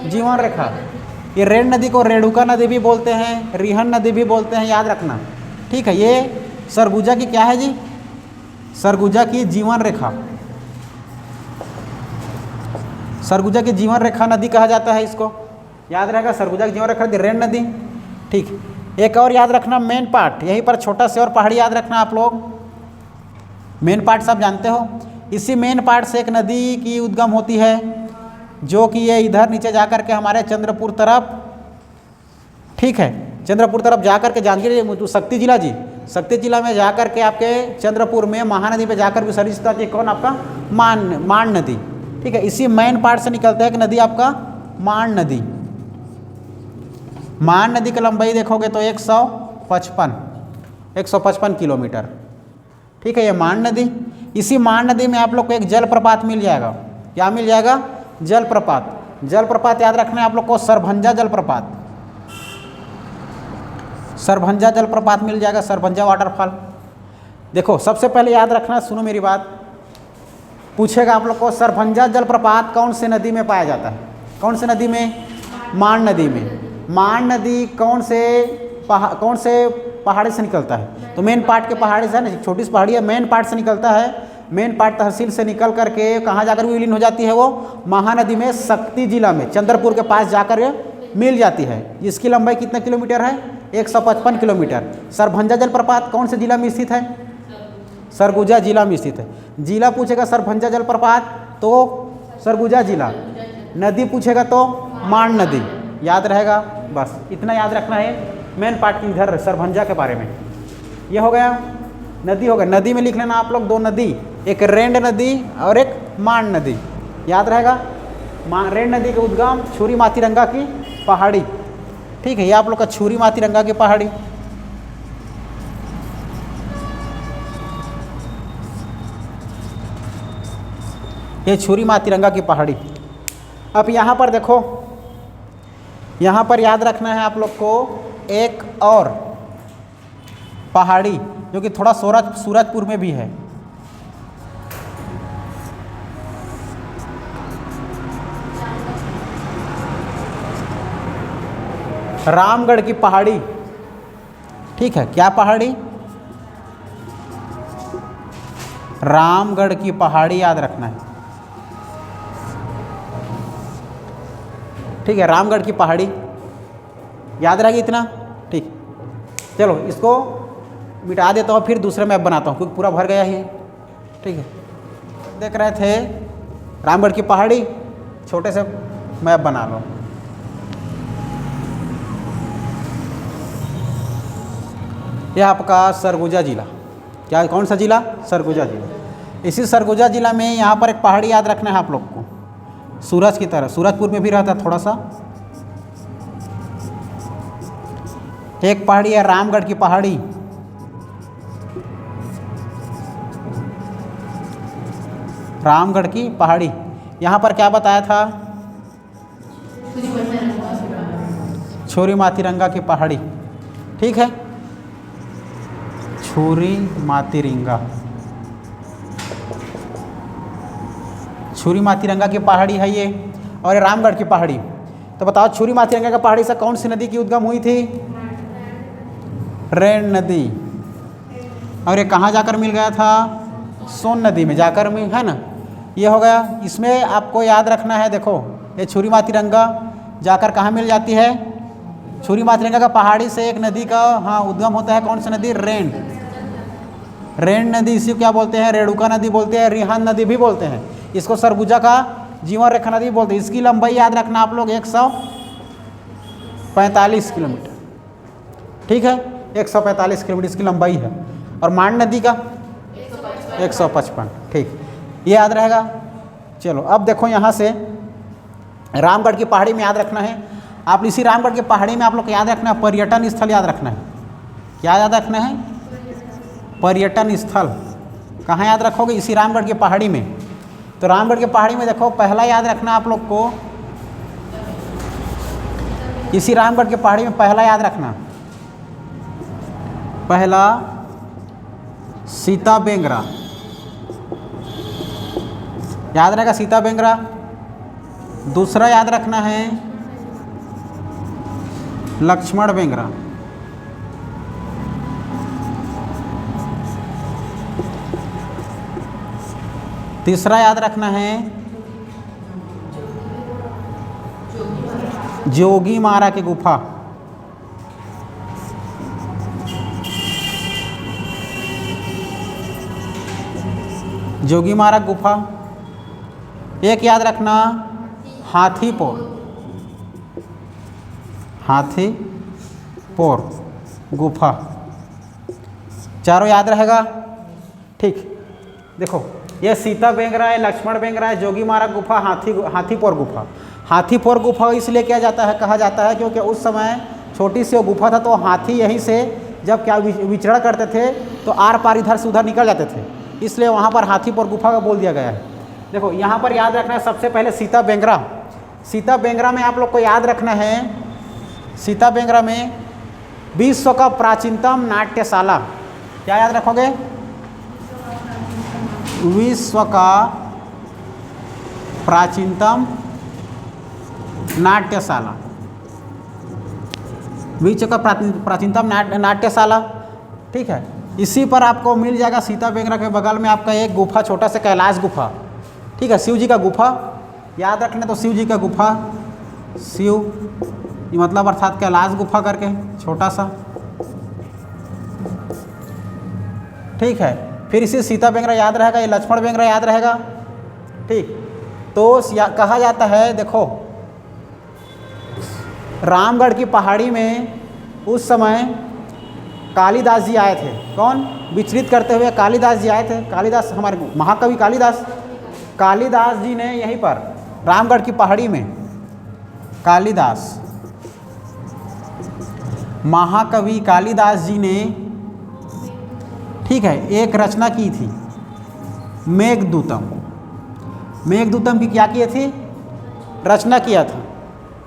जीवन रेखा। ये रेंड नदी को रेणुका नदी भी बोलते हैं, रिहन नदी भी बोलते हैं, याद रखना, ठीक है। ये सरगुजा की क्या है जी, सरगुजा की जीवन रेखा, सरगुजा की जीवन रेखा नदी कहा जाता है इसको, याद रहेगा, सरगुजा की जीवन रेखा रेंड नदी, ठीक। एक और याद रखना, मेन पार्ट, यहीं पर छोटा से और पहाड़ी याद रखना आप लोग, मेन पार्ट सब जानते हो, इसी मेन पार्ट से एक नदी की उद्गम होती है, जो कि ये इधर नीचे जा कर के हमारे चंद्रपुर तरफ, ठीक है, चंद्रपुर तरफ जा कर के जांजगीर शक्ति जिला जी, शक्ति जिला में जा कर के आपके चंद्रपुर में महानदी पे जाकर विसर्जित होती है, कौन आपका मान नदी, ठीक है। इसी मेन पार्ट से निकलता है एक नदी आपका मान नदी, मान नदी की लंबाई देखोगे तो 155 किलोमीटर, ठीक है, ये मान नदी। इसी मान नदी में आप लोग को एक जलप्रपात मिल जाएगा, क्या मिल जाएगा, जलप्रपात, जलप्रपात याद रखना है आप लोग को, सरभंजा जलप्रपात, सरभंजा जलप्रपात मिल जाएगा, सरभंजा वाटरफॉल। देखो सबसे पहले याद रखना, सुनो मेरी बात, पूछेगा आप लोग को सरभंजा जलप्रपात कौन से नदी में पाया जाता है, कौन से नदी में, मान नदी में। मान नदी कौन से पहाड़ी से निकलता है, तो मेन पार्ट के पहाड़ी से, ना छोटी सी पहाड़ी है, मेन पार्ट से निकलता है, मेन पार्ट तहसील से निकल करके कहाँ जाकर विलीन हो जाती है, वो महानदी में शक्ति जिला में चंद्रपुर के पास जाकर मिल जाती है। इसकी लंबाई कितना किलोमीटर है, 155 किलोमीटर। सरभंजा जलप्रपात कौन से जिला में स्थित है, सरगुजा जिला में स्थित है। जिला पूछेगा सरभंजा जलप्रपात तो सरगुजा जिला, नदी पूछेगा तो मान नदी, याद रहेगा, बस इतना याद रखना है मेन पार्ट की इधर सरभंजा के बारे में। ये हो गया, नदी हो गया, नदी में लिख लेना आप लोग दो नदी, एक रेंड नदी और एक मान नदी, याद रहेगा। रेंड नदी के उद्गम छुरी मातीरंगा की पहाड़ी, ठीक है, ये आप लोग का छुरी मातीरंगा की पहाड़ी। ये छुरी मातीरंगा की पहाड़ी। अब यहाँ पर देखो, यहाँ पर याद रखना है आप लोग को एक और पहाड़ी जो कि थोड़ा सूरजपुर में भी है, रामगढ़ की पहाड़ी, ठीक है, क्या पहाड़ी, रामगढ़ की पहाड़ी याद रखना है, ठीक है, रामगढ़ की पहाड़ी याद रहेगी इतना, ठीक। चलो इसको मिटा देता हूँ, फिर दूसरे मैप बनाता हूँ क्योंकि पूरा भर गया ही है, ठीक है। देख रहे थे रामगढ़ की पहाड़ी, छोटे से मैप बना लो। यह आपका सरगुजा जिला, क्या कौन सा जिला? सरगुजा जिला। इसी सरगुजा जिला में यहाँ पर एक पहाड़ी याद रखना है आप लोग को, सूरज की तरह, सूरजपुर में भी रहता है थोड़ा सा। एक पहाड़ी है रामगढ़ की पहाड़ी, रामगढ़ की पहाड़ी। यहाँ पर क्या बताया था? छुरी मातीरंगा की पहाड़ी, ठीक है, छुरी मातीरंगा, छुरी मातीरंगा की पहाड़ी है ये, और ये रामगढ़ की पहाड़ी। तो बताओ छुरी मातीरंगा की पहाड़ी से कौन सी नदी की उद्गम हुई थी? रेण नदी। और ये कहाँ जाकर मिल गया था? सोन नदी में जाकर मिल, है ना। ये हो गया। इसमें आपको याद रखना है, देखो ये छुरी मातीरंगा जाकर कहाँ मिल जाती है? छुरी मातीरंगा का पहाड़ी से एक नदी का हाँ उद्गम होता है, कौन सी नदी? रेण। रेण नदी, इसी को क्या बोलते हैं? रेणुका नदी बोलते हैं, रिहान नदी भी बोलते हैं। इसको सरगुजा का जीवन रेखा नदी बोलते हैं। इसकी लंबाई याद रखना आप लोग 145 किलोमीटर, ठीक है, 145 किलोमीटर इसकी लंबाई है। और मान नदी का 155, ठीक, ये याद रहेगा। चलो अब देखो यहाँ से रामगढ़ की पहाड़ी में याद रखना है आप, इसी रामगढ़ की पहाड़ी में आप लोग को याद रखना है पर्यटन स्थल याद रखना है। क्या याद रखना है? पर्यटन स्थल। कहाँ याद रखोगे? इसी रामगढ़ की पहाड़ी में। तो रामगढ़ की पहाड़ी में देखो पहला याद रखना आप लोग को, इसी रामगढ़ की पहाड़ी में पहला याद रखना, पहला सीता बेंगरा, याद रहेगा सीता बेंगरा। दूसरा याद रखना है लक्ष्मण बेंगरा। तीसरा याद रखना है जोगी मारा की गुफा। जोगी मारा गुफा। एक याद रखना हाथीपोर, हाथीपोर गुफा। चारों याद रहेगा, ठीक। देखो ये सीता बेंगरा है, लक्ष्मण बेंगरा है, जोगी मारा गुफा, हाथीपोर गुफा। हाथीपोर गुफा इसलिए किया जाता है, कहा जाता है क्योंकि उस समय छोटी सी वो गुफा था, तो हाथी यहीं से जब क्या विचरण करते थे तो आर पार इधर से उधर निकल जाते थे, इसलिए वहाँ पर हाथीपोर गुफा का बोल दिया गया है। देखो यहाँ पर याद रखना है सबसे पहले सीता बेंगरा। सीता बेंगरा में आप लोग को याद रखना है, सीता बेंगरा में विश्व का प्राचीनतम नाट्यशाला। क्या याद रखोगे? विश्व का प्राचीनतम नाट्यशाला, विश्व का प्राचीनतम नाट्यशाला, ठीक है। इसी पर आपको मिल जाएगा सीता बेंगरा के बगल में आपका एक गुफा, छोटा सा कैलाश गुफा, ठीक है, शिव जी का गुफा। याद रखना तो शिव जी का गुफा, शिव मतलब अर्थात कैलाश गुफा करके छोटा सा, ठीक है। फिर इसे सीता बेंगरा याद रहेगा, ये लक्ष्मण बेंगरा याद रहेगा, ठीक। तो कहा जाता है, देखो रामगढ़ की पहाड़ी में उस समय कालिदास जी आए थे। कौन? विचरित करते हुए कालिदास जी आए थे। कालिदास हमारे महाकवि कालिदास, कालिदास जी ने यहीं पर रामगढ़ की पहाड़ी में, कालिदास महाकवि कालिदास जी ने, ठीक है, एक रचना की थी मेघदूतम। मेघदूतम की क्या की थी? रचना किया था,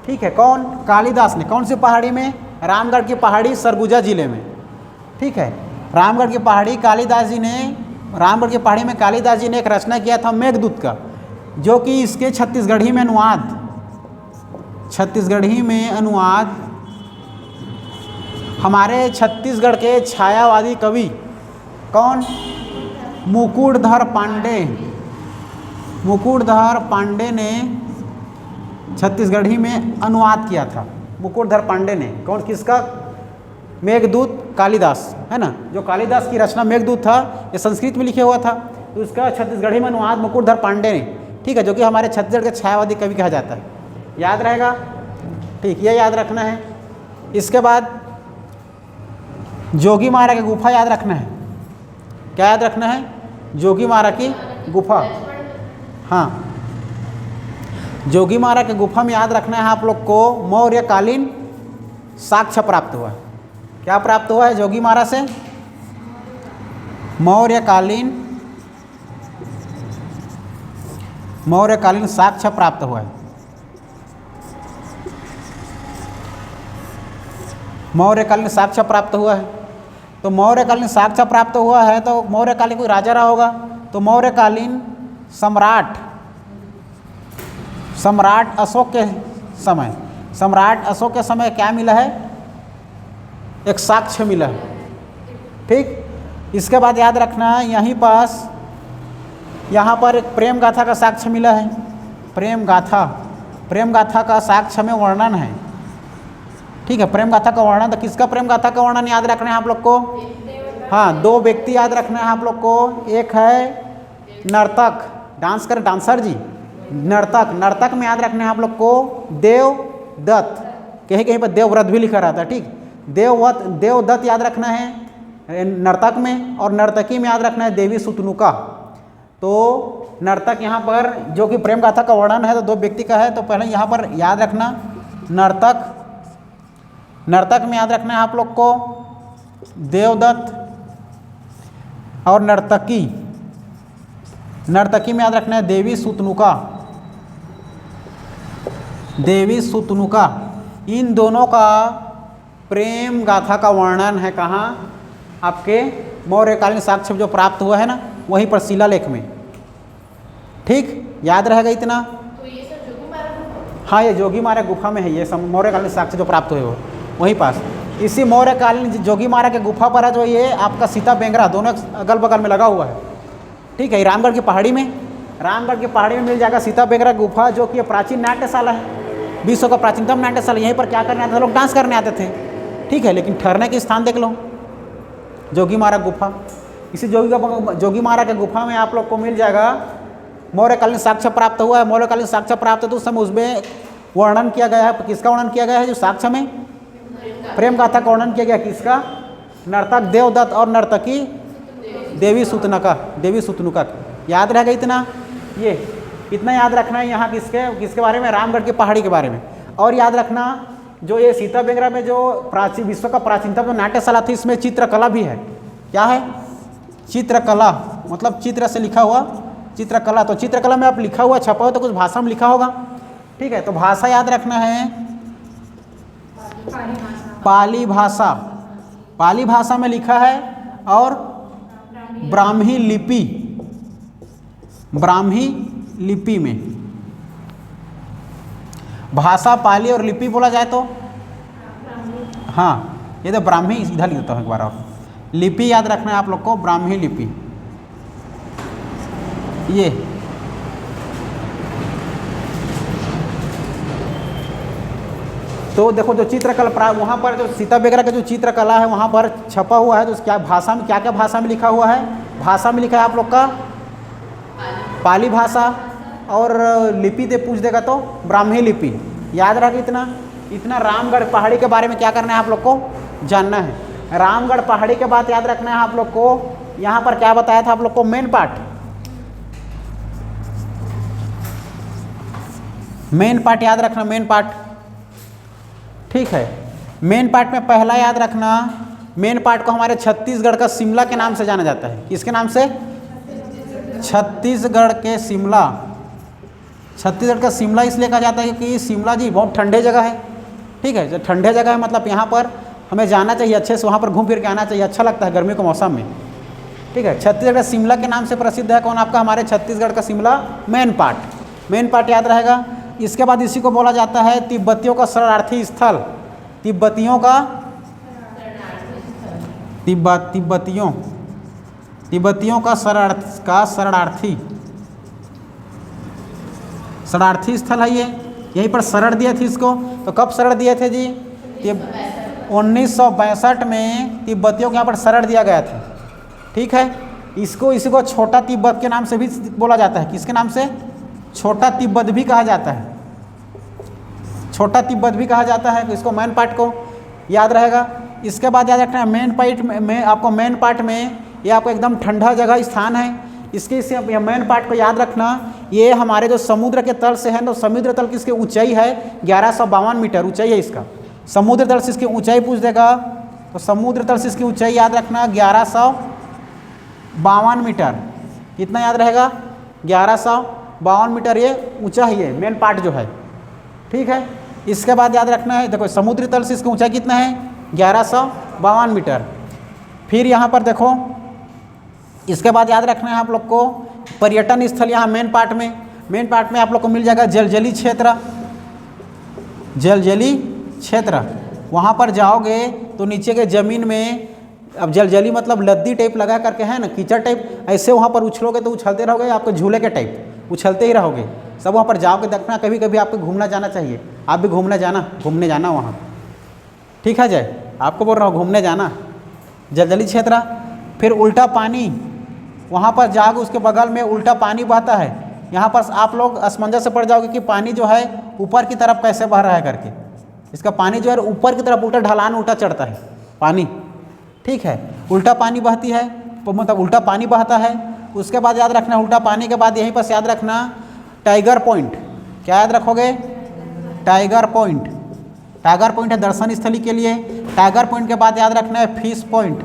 ठीक है। कौन? कालिदास ने। कौन सी पहाड़ी में? रामगढ़ की पहाड़ी, सरगुजा जिले में, ठीक है। रामगढ़ की पहाड़ी कालिदास जी ने, रामगढ़ की पहाड़ी में कालिदास जी ने एक रचना किया था मेघदूत का, जो कि इसके छत्तीसगढ़ी में अनुवाद, छत्तीसगढ़ी में अनुवाद हमारे छत्तीसगढ़ के छायावादी कवि कौन? मुकुटधर पांडे। मुकुटधर पांडे ने छत्तीसगढ़ी में अनुवाद किया था, मुकुटधर पांडे ने। कौन? किसका? मेघदूत, कालिदास, है ना। जो कालिदास की रचना मेघदूत था, ये संस्कृत में लिखे हुआ था, तो उसका छत्तीसगढ़ी में अनुवाद मुकुटधर पांडे ने, ठीक है, जो कि हमारे छत्तीसगढ़ के छायावादी कवि कहा जाता है। याद रहेगा? ठीक, ये याद रखना है। इसके बाद जोगीमारा की गुफा याद रखना है। क्या याद रखना है? जोगीमारा की गुफा। हाँ, जोगीमारा की गुफा में याद रखना है आप लोग को मौर्यकालीन साक्ष्य प्राप्त हुआ है। क्या प्राप्त हुआ है जोगीमारा से? मौर्यकालीन साक्ष्य प्राप्त हुआ है। मौर्यकालीन साक्ष्य प्राप्त हुआ है। तो मौर्यकालीन साक्ष्य प्राप्त हुआ है तो मौर्यकालीन कोई राजा रहा होगा, तो मौर्यकालीन सम्राट अशोक के समय क्या मिला है? एक साक्ष्य मिला है। ठीक, इसके बाद याद रखना यहाँ पर एक प्रेम गाथा का साक्ष्य मिला है। प्रेम गाथा का साक्ष्य में वर्णन है। ठीक है, प्रेम गाथा का वर्णन, तो किसका प्रेम गाथा का वर्णन याद रखना है आप लोग को? हाँ, 2 व्यक्ति याद रखना है आप लोग को। एक है नर्तक, डांसर जी, नर्तक में याद रखना है आप लोग को देवदत्त, कहीं पर देवव्रत भी लिखा रहता है। ठीक, देवदत्त याद रखना है नर्तक में, और नर्तकी में याद रखना है देवी सुतनुका। तो नर्तक यहाँ पर जो कि प्रेम गाथा का वर्णन है तो 2 व्यक्ति का है, तो पहले यहाँ पर याद रखना नर्तक में याद रखना है आप लोग को देवदत्त, और नर्तकी में याद रखना है देवी सुतनुका। इन दोनों का प्रेम गाथा का वर्णन है कहाँ? आपके मौर्यकालीन साक्ष्य जो प्राप्त हुआ है ना, वहीं पर शिलालेख में। ठीक, याद रहेगा इतना? तो ये सब जोगीमारा गुफा? हाँ, ये जोगीमारा गुफा में है। ये सब मौर्यकालीन साक्ष्य जो प्राप्त हुए वो वहीं पास, इसी मौर्यकालीन जोगीमारा के गुफा पर है जो ये आपका सीता बेंगरा दोनों अगल बगल में लगा हुआ है। ठीक है, रामगढ़ की पहाड़ी में मिल जाएगा सीता बेंगरा गुफा, जो कि प्राचीन नाट्यशाला है, विश्व का प्राचीनतम नाट्यशाला। यहीं पर क्या करने आते थे लोग? डांस करने आते थे। ठीक है, लेकिन ठहरने के स्थान देख लो, जोगीमारा गुफा। इसी जोगीमारा के गुफा में आप लोग को मिल जाएगा मौर्यकालीन साक्ष्य प्राप्त हुआ है। मौर्यकालीन साक्ष्य प्राप्त है तो उस समय उसमें वर्णन किया गया है। किसका वर्णन किया गया है? जो साक्ष्य में प्रेम गाथा का वर्णन किया गया। किसका? नर्तक देवदत्त और नर्तकी देवी सुतनुका। याद रहेगा इतना? ये इतना याद रखना है। यहाँ किसके बारे में? रामगढ़ की पहाड़ी के बारे में। और याद रखना जो ये सीता बेंगरा में जो विश्व का प्राचीनतम नाट्यशाला थी, इसमें चित्रकला भी है। क्या है? चित्रकला, मतलब चित्र से लिखा हुआ चित्रकला। तो चित्रकला में आप लिखा हुआ छपा हो तो कुछ भाषा में लिखा होगा। ठीक है, तो भाषा याद रखना है पाली भाषा में लिखा है, और ब्राह्मी लिपि में। भाषा पाली और लिपि बोला जाए तो हाँ, ये तो ब्राह्मी इधर लिखता हूँ एक बार। और लिपि याद रखना है आप लोग को, ब्राह्मी लिपि। ये तो देखो जो चित्रकला वहाँ पर जो सीता बेंगरा का जो चित्रकला है वहाँ पर छपा हुआ है, तो क्या भाषा में क्या भाषा में लिखा हुआ है? भाषा में लिखा है आप लोग का पाली भाषा, और लिपि दे पूछ देगा तो ब्राह्मी लिपि। याद रखा इतना रामगढ़ पहाड़ी के बारे में क्या करना है आप लोग को? जानना है। रामगढ़ पहाड़ी के बाद याद रखना है आप लोग को, यहाँ पर क्या बताया था आप लोग को? मेन पार्ट याद रखना, मेन पार्ट। ठीक है, मेन पार्ट में पहला याद रखना, मेन पार्ट को हमारे छत्तीसगढ़ का शिमला के नाम से जाना जाता है। किसके नाम से? छत्तीसगढ़ का शिमला इसलिए कहा जाता है कि शिमला जी बहुत ठंडे जगह है। ठीक है, जब ठंडे जगह है मतलब यहाँ पर हमें जाना चाहिए, अच्छे से वहाँ पर घूम फिर के आना चाहिए, अच्छा लगता है गर्मी के मौसम में। ठीक है, छत्तीसगढ़ शिमला के नाम से प्रसिद्ध है। कौन? आपका हमारे छत्तीसगढ़ का शिमला। मेन पार्ट याद रहेगा। इसके बाद इसी को बोला जाता है तिब्बतियों का शरणार्थी स्थल। तिब्बतियों का शरणार्थी स्थल है ये। यहीं पर शरण दिए थे इसको। तो कब शरण दिए थे जी? 1962 में तिब्बतियों को यहाँ पर शरण दिया गया था। ठीक है, इसी को छोटा तिब्बत के नाम से भी बोला जाता है। किसके नाम से? छोटा तिब्बत भी कहा जाता है। छोटा तिब्बत भी कहा जाता है, इसको मेन पार्ट को याद रहेगा। इसके बाद याद रखना है मेन पार्ट में आपको मेन पार्ट में ये आपको एकदम ठंडा जगह स्थान है, इसके से मेन पार्ट को याद रखना। ये हमारे जो समुद्र के तल से है, तो समुद्र तल की इसकी ऊंचाई है 1152 मीटर ऊंचाई है इसका। समुद्र तल से इसकी ऊंचाई पूछ देगा तो समुद्र तल से इसकी ऊंचाई याद रखना 1152 मीटर। कितना याद रहेगा? 1152 मीटर ये ऊंचा है, ये मेन पार्ट जो है। ठीक है, इसके बाद याद रखना है, देखो समुद्री तल से इसकी ऊंचाई कितना है? 1152 मीटर। फिर यहाँ पर देखो, इसके बाद याद रखना है आप लोग को पर्यटन स्थल यहाँ मेन पार्ट में आप लोग को मिल जाएगा जलजली क्षेत्र। जलजली क्षेत्र वहाँ पर जाओगे तो नीचे के ज़मीन में, अब जलजली मतलब लद्दी टाइप लगा करके है ना, कीचड़ टाइप, ऐसे वहाँ पर उछलोगे तो उछलते रहोगे, आपको झूले के टाइप उछलते ही रहोगे सब। वहाँ पर जाओगे देखना, कभी कभी आपको घूमना जाना चाहिए, आप भी घूमने जाना वहाँ। ठीक है जय, आपको बोल रहा हूँ घूमने जाना, जलजली क्षेत्र। फिर उल्टा पानी, वहाँ पर जाओगे उसके बगल में उल्टा पानी बहता है। यहाँ पर आप लोग असमंजस से पड़ जाओगे कि पानी जो है ऊपर की तरफ कैसे बह रहा है करके। इसका पानी जो है ऊपर की तरफ उल्टा ढलान उल्टा चढ़ता है पानी। ठीक है, उल्टा पानी बहती है, मतलब उल्टा पानी बहता है। उसके बाद याद रखना, उल्टा पानी के बाद यहीं पर याद रखना टाइगर पॉइंट। क्या याद रखोगे? Tiger point. टाइगर पॉइंट है दर्शन स्थली के लिए। टाइगर पॉइंट के बाद याद रखना है फिश पॉइंट।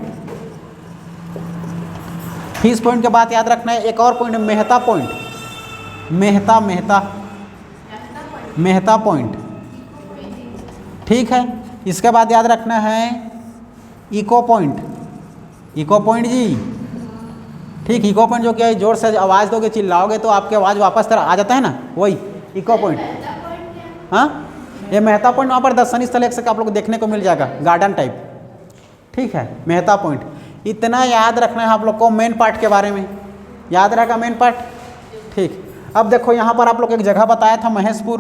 फिश पॉइंट के बाद याद रखना है एक और point, Mehta point. Mehta point. ठीक है, इसके बाद याद रखना है इको पॉइंट। इको पॉइंट जी, ठीक, इको पॉइंट जो क्या है, जोर से आवाज़ दोगे, चिल्लाओगे तो आपकी आवाज़ वापस तरह आ जाता है ना, वही इको पॉइंट। हाँ, ये मेहता पॉइंट वहाँ पर दर्शनीय स्थल एक से आप लोग को देखने को मिल जाएगा, गार्डन टाइप। ठीक है, मेहता पॉइंट। इतना याद रखना है आप लोग को मेन पार्ट के बारे में, याद रहेगा मेन पार्ट। ठीक, अब देखो यहाँ पर आप लोग एक जगह बताया था, महेशपुर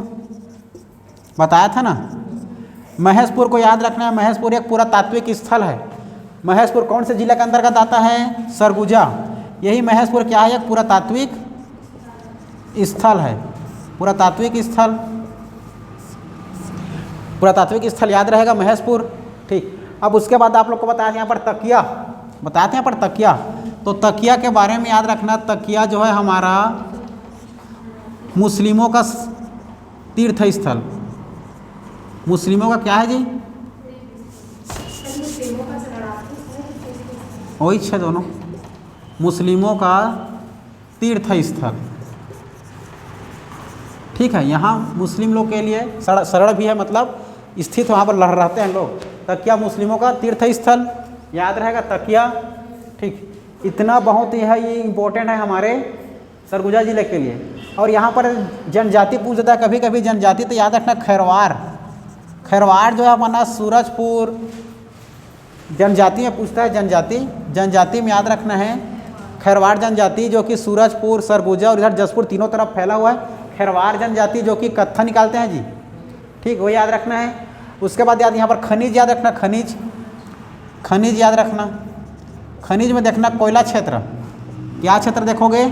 बताया था ना। महेशपुर को याद रखना है, महेशपुर एक पूरा तात्विक स्थल है। महेशपुर कौन से जिला के अंतर्गत आता है? सरगुजा। यही महेशपुर क्या है? एक पूरा तात्विक स्थल है, पूरा तात्विक स्थल, पूरा तात्विक स्थल याद रहेगा महेशपुर। ठीक, अब उसके बाद आप लोग को बताया यहाँ पर तकिया, बताते हैं यहाँ पर तकिया। तो तकिया के बारे में याद रखना, तकिया जो है हमारा मुस्लिमों का तीर्थ स्थल। मुस्लिमों का क्या है जी? वही है दोनों, मुस्लिमों का तीर्थ स्थल। ठीक है, यहाँ मुस्लिम लोग के लिए शरण भी है, मतलब स्थित वहाँ पर रहते हैं लोग। तकिया मुस्लिमों का तीर्थ स्थल याद रहेगा, तकिया। ठीक, इतना बहुत ही है, ये इम्पोर्टेंट है हमारे सरगुजा जिले के लिए। और यहाँ पर जनजाति पूछ देता है कभी कभी, जनजाति तो याद रखना खैरवार। खैरवार जो है हमारा सूरजपुर जनजाति में पूछता है, जनजाति में याद रखना है खैरवार जनजाति, जो कि सूरजपुर, सरगुजा और इधर जसपुर तीनों तरफ फैला हुआ है। खैरवार जनजाति जो कि कत्था निकालते हैं जी। ठीक, वो याद रखना है। उसके बाद याद यहाँ पर खनिज याद रखना, खनिज याद रखना। खनिज में देखना कोयला क्षेत्र। क्या क्षेत्र देखोगे?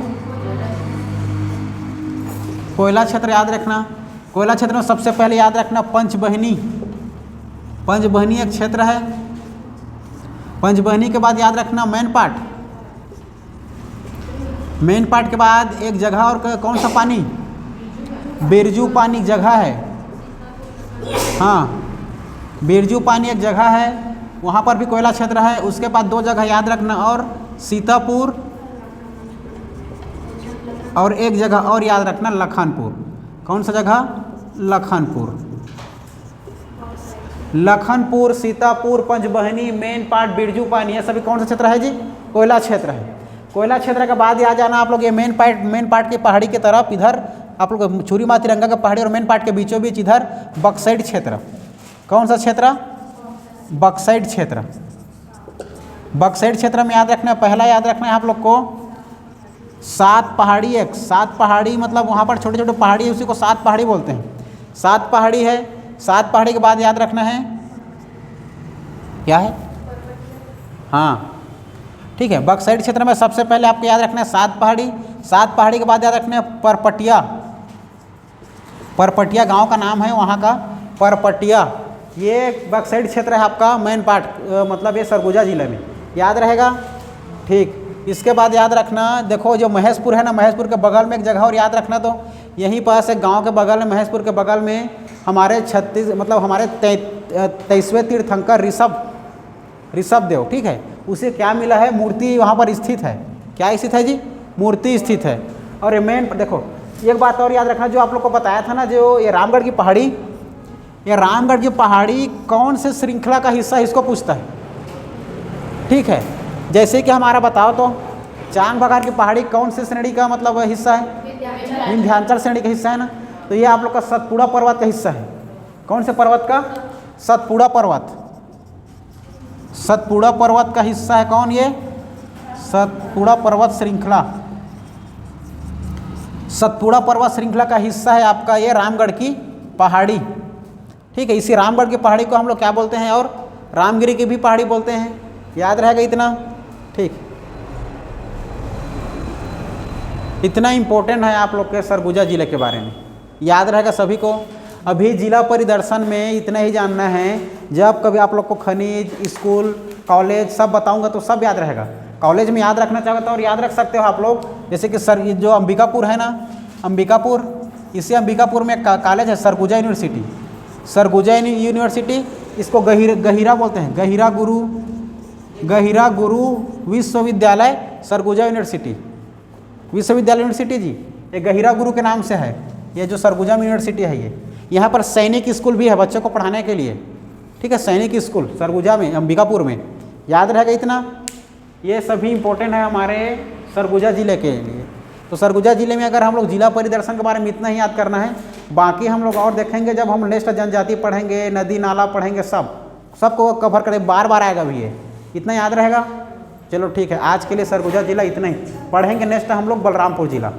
कोयला क्षेत्र याद रखना। कोयला क्षेत्र में सबसे पहले याद रखना पंचबहनी। पंचबहनी एक क्षेत्र है। पंचबहनी के बाद याद रखना मेन पार्ट। मेन पार्ट के बाद एक जगह और कौन सा पानी? बिरजू पानी जगह है। हाँ, बिरजू पानी एक जगह है, वहाँ पर भी कोयला क्षेत्र है। उसके बाद दो जगह याद रखना, और सीतापुर, और एक जगह और याद रखना लखनपुर। कौन सा जगह? लखनपुर। लखनपुर, सीतापुर, पंचबहनी, मेन पार्ट, बिरजू पानी, ये सभी कौन सा क्षेत्र है जी? कोयला क्षेत्र है। कोयला क्षेत्र के बाद आ जाना आप लोग ये मेन पार्ट की पहाड़ी की तरफ, इधर आप लोग चूरी माँ तिरंगा का पहाड़ी और मेन पार्ट के बीचों बीच इधर बक्साइड क्षेत्र। कौन सा क्षेत्र? बक्साइड क्षेत्र। बक्साइड क्षेत्र में याद रखना, पहला याद रखना है आप लोग को सात पहाड़ी मतलब वहाँ पर छोटे छोटे पहाड़ी है, उसी को सात पहाड़ी बोलते हैं। सात पहाड़ी है। सात पहाड़ी के बाद याद रखना है क्या है? हाँ, ठीक है, बक्साइड क्षेत्र में सबसे पहले आपको याद रखना है सात पहाड़ी। सात पहाड़ी के बाद याद रखना है परपटिया। परपटिया गांव का नाम है वहाँ का। परपटिया, ये बक्सैड क्षेत्र है आपका मेन पार्ट, मतलब ये सरगुजा जिले में, याद रहेगा। ठीक, इसके बाद याद रखना, देखो जो महेशपुर है ना, महेशपुर के बगल में एक जगह और याद रखना, तो यहीं पास एक गांव के बगल में, महेशपुर के बगल में हमारे 23वें तीर्थंकर ऋषभ देव, ठीक है, उसे क्या मिला है, मूर्ति वहाँ पर स्थित है। क्या स्थित है जी? मूर्ति स्थित है। और ये मेन देखो, एक बात और याद रखना, जो आप लोग को बताया था ना, जो ये रामगढ़ की पहाड़ी, ये रामगढ़ की पहाड़ी कौन से श्रृंखला का हिस्सा है, इसको पूछता है। ठीक है, जैसे कि हमारा बताओ तो चांग बघार की पहाड़ी कौन से श्रेणी का मतलब हिस्सा है? विंध्याचल श्रेणी का हिस्सा है ना। तो ये आप लोग का सतपुड़ा पर्वत का हिस्सा है। कौन से पर्वत का? सतपुड़ा पर्वत। सतपुड़ा पर्वत का हिस्सा है कौन? ये सतपुड़ा पर्वत श्रृंखला। सतपुड़ा पर्वत श्रृंखला का हिस्सा है आपका ये रामगढ़ की पहाड़ी। ठीक है, इसी रामगढ़ की पहाड़ी को हम लोग क्या बोलते हैं? और रामगिरी की भी पहाड़ी बोलते हैं। याद रहेगा इतना? ठीक, इतना इम्पोर्टेंट है आप लोग के सरगुजा जिले के बारे में, याद रहेगा सभी को। अभी जिला परिदर्शन में इतना ही जानना है, जब कभी आप लोग को खनिज, स्कूल, कॉलेज सब बताऊंगा तो सब याद रहेगा। कॉलेज में याद रखना चाहते हो और याद रख सकते हो आप लोग, जैसे कि सर जो अंबिकापुर है ना, अंबिकापुर, इसी अंबिकापुर में कॉलेज है सरगुजा यूनिवर्सिटी। सरगुजा यूनिवर्सिटी, इसको गहिरा बोलते हैं, गहिरा गुरु विश्वविद्यालय सरगुजा यूनिवर्सिटी। विश्वविद्यालय यूनिवर्सिटी जी, ये गहिरा गुरु के नाम से है, ये जो सरगुजा यूनिवर्सिटी है ये। यहाँ पर सैनिक स्कूल भी है बच्चों को पढ़ाने के लिए। ठीक है, सैनिक स्कूल सरगुजा में, अंबिकापुर में, याद रहेगा इतना। ये सभी इंपॉर्टेंट है हमारे सरगुजा जिले के लिए। तो सरगुजा जिले में अगर हम लोग जिला परिदर्शन के बारे में इतना ही याद करना है, बाकी हम लोग और देखेंगे जब हम नेक्स्ट जनजाति पढ़ेंगे, नदी नाला पढ़ेंगे, सबको कवर करें, बार बार आएगा भी ये, इतना याद रहेगा। चलो ठीक है, आज के लिए सरगुजा जिला इतना ही, पढ़ेंगे नेक्स्ट हम लोग बलरामपुर जिला।